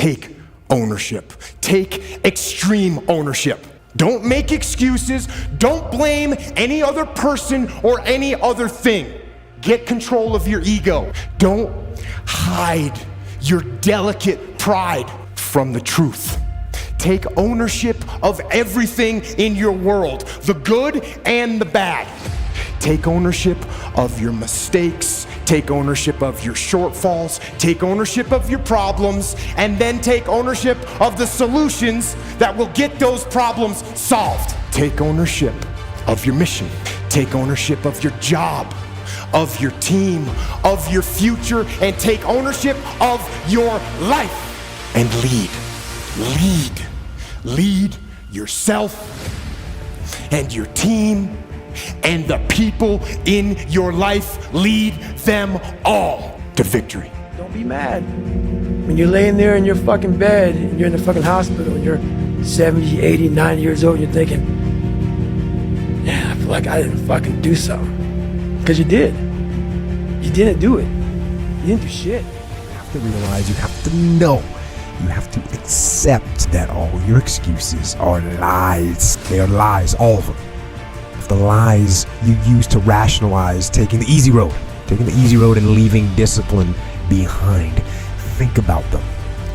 take ownership. Take extreme ownership. Don't make excuses. Don't blame any other person or any other thing. Get control of your ego. Don't hide your delicate pride from the truth. Take ownership of everything in your world, the good and the bad. Take ownership of your mistakes. Take ownership of your shortfalls. Take ownership of your problems, and then take ownership of the solutions that will get those problems solved. Take ownership of your mission. Take ownership of your job, of your team, of your future, and take ownership of your life. And lead yourself and your team and the people in your life. Lead them all to victory. Don't be mad. When you're laying there in your fucking bed and you're in the fucking hospital and you're 70, 80, 90 years old, you're thinking, yeah, I feel like I didn't fucking do something. Because you did. You didn't do it. You didn't do shit. You have to realize, you have to know, you have to accept that all your excuses are lies. They are lies, all of them. The lies you use to rationalize taking the easy road and leaving discipline behind. Think about them.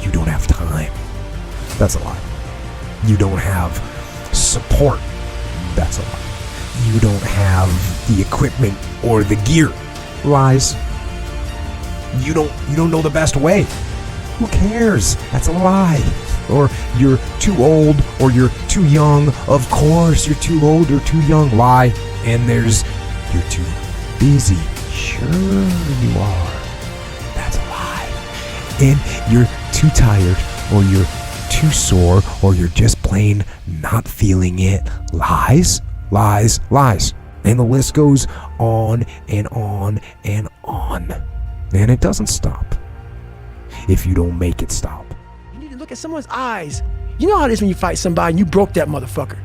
You don't have time. That's a lie. You don't have support. That's a lie. You don't have the equipment or the gear. Lies. You don't know the best way. Who cares? That's a lie. Or you're too old, or you're too young. Of course you're too old or too young. Lie. And there's you're too busy. Sure you are. That's a lie. And you're too tired, or you're too sore, or you're just plain not feeling it. Lies, lies, lies. And the list goes on and on and on. And it doesn't stop if you don't make it stop. You need to look at someone's eyes. You know how it is when you fight somebody and you broke that motherfucker.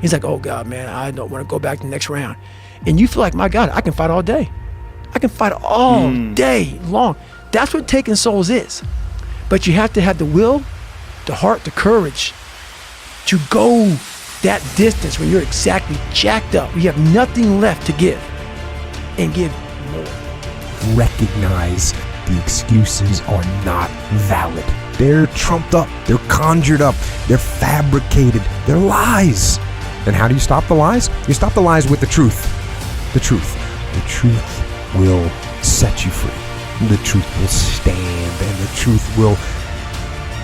He's like, oh God, man, I don't want to go back to the next round. And you feel like, my God, I can fight all day. I can fight all day long. That's what taking souls is. But you have to have the will, the heart, the courage to go that distance when you're exactly jacked up. You have nothing left to give, and give more. Recognize the excuses are not valid. They're trumped up, they're conjured up, they're fabricated, they're lies. And how do you stop the lies? You stop the lies with the truth. The truth. The truth will set you free. The truth will stand, and the truth will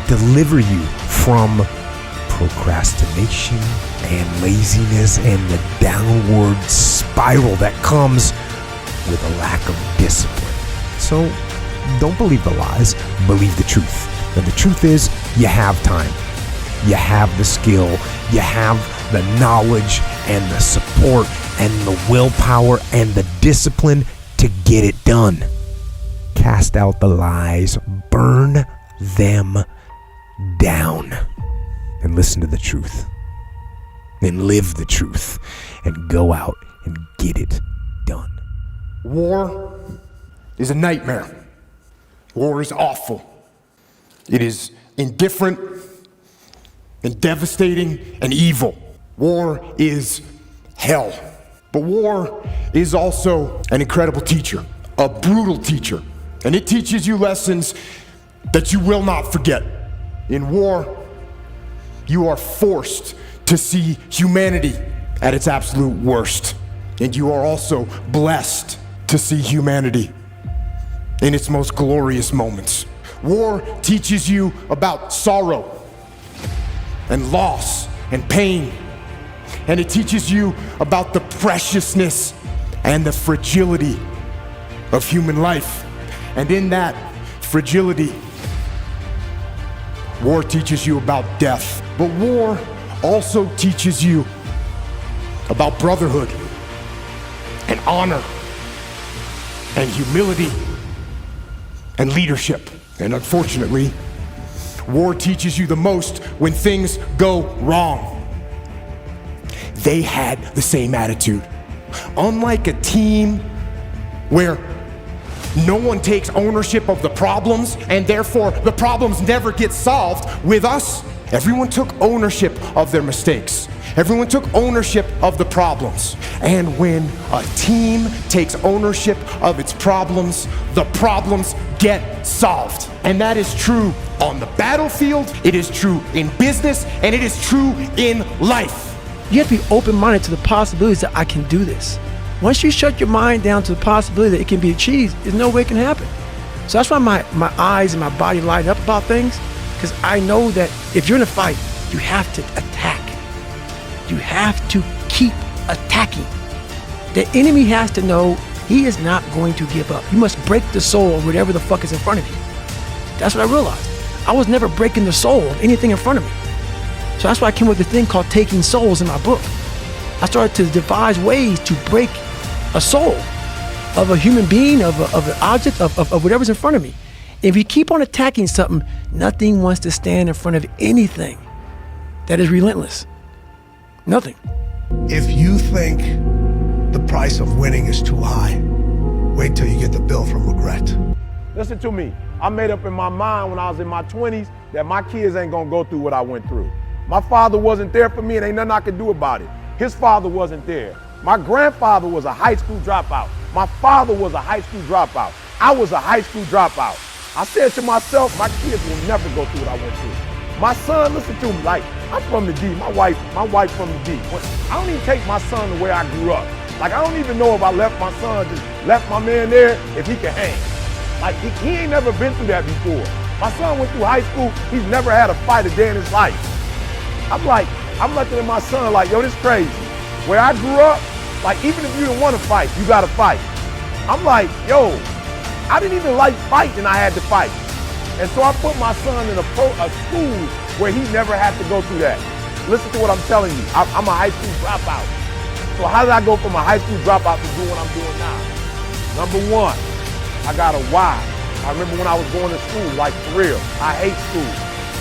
deliver you from procrastination and laziness and the downward spiral that comes with a lack of discipline. So don't believe the lies, believe the truth. And the truth is, you have time, you have the skill, you have the knowledge and the support and the willpower and the discipline to get it done. Cast out the lies, burn them down, and listen to the truth, and live the truth, and go out and get it done. War is a nightmare. War is awful. It is indifferent and devastating and evil. War is hell. But war is also an incredible teacher, a brutal teacher. And it teaches you lessons that you will not forget. In war, you are forced to see humanity at its absolute worst. And you are also blessed to see humanity in its most glorious moments. War teaches you about sorrow and loss and pain. And it teaches you about the preciousness and the fragility of human life. And in that fragility, war teaches you about death. But war also teaches you about brotherhood and honor and humility and leadership. And unfortunately, war teaches you the most when things go wrong. They had the same attitude. Unlike a team where No one takes ownership of the problems, and therefore the problems never get solved. With us, everyone took ownership of their mistakes. Everyone took ownership of the problems. And when a team takes ownership of its problems, the problems get solved. And that is true on the battlefield, it is true in business, and it is true in life. You have to be open-minded to the possibilities that I can do this. Once you shut your mind down to the possibility that it can be achieved, there's no way it can happen. So that's why my eyes and my body light up about things, because I know that if you're in a fight, you have to attack. You have to keep attacking. The enemy has to know he is not going to give up. You must break the soul of whatever the fuck is in front of you. That's what I realized. I was never breaking the soul of anything in front of me. So that's why I came with a thing called Taking Souls in my book. I started to devise ways to break a soul of a human being, of an object, of whatever's in front of me. If you keep on attacking something, nothing wants to stand in front of anything that is relentless. Nothing. If you think the price of winning is too high, wait till you get the bill from regret. Listen to me. I made up in my mind when I was in my 20s that my kids ain't gonna go through what I went through. My father wasn't there for me and ain't nothing I could do about it. His father wasn't there. My grandfather was a high school dropout. My father was a high school dropout. I was a high school dropout. I said to myself, my kids will never go through what I went through. My son, listen to me, like, I'm from the D, my wife from the D. I don't even take my son the way I grew up. Like, I don't even know if I left my son, just left my man there, if he can hang. Like, he ain't never been through that before. My son went through high school, he's never had a fight a day in his life. I'm looking at my son like, yo, this crazy. Where I grew up, like, even if you didn't want to fight, you got to fight. I'm like, yo, I didn't even like fighting, I had to fight. And so I put my son in a school where he never had to go through that. Listen to what I'm telling you. I'm a high school dropout. So how did I go from a high school dropout to do what I'm doing now? Number one, I got a why. I remember when I was going to school, like for real, I hate school.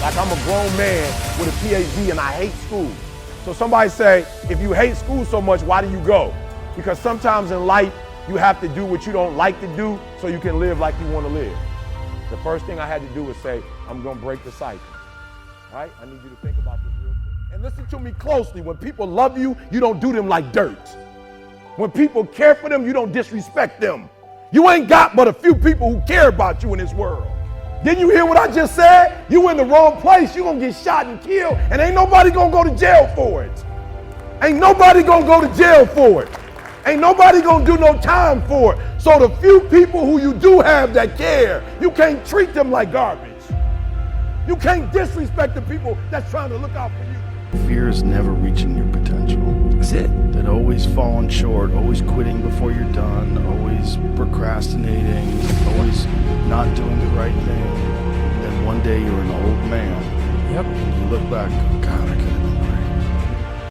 Like I'm a grown man with a PhD and I hate school. So somebody say, if you hate school so much, why do you go? Because sometimes in life, you have to do what you don't like to do so you can live like you want to live. The first thing I had to do was say, I'm gonna break the cycle, right? I need you to think about this real quick. And listen to me closely. When people love you, you don't do them like dirt. When people care for them, you don't disrespect them. You ain't got but a few people who care about you in this world. Didn't you hear what I just said? You in the wrong place, you gonna get shot and killed, and ain't nobody gonna go to jail for it. Ain't nobody gonna go to jail for it. Ain't nobody gonna do no time for it. So the few people who you do have that care, you can't treat them like garbage. You can't disrespect the people that's trying to look out for you. Fear is never reaching your potential. That's it. That always falling short, always quitting before you're done, always procrastinating, always not doing the right thing. Then one day you're an old man. Yep. And you look back, God, I could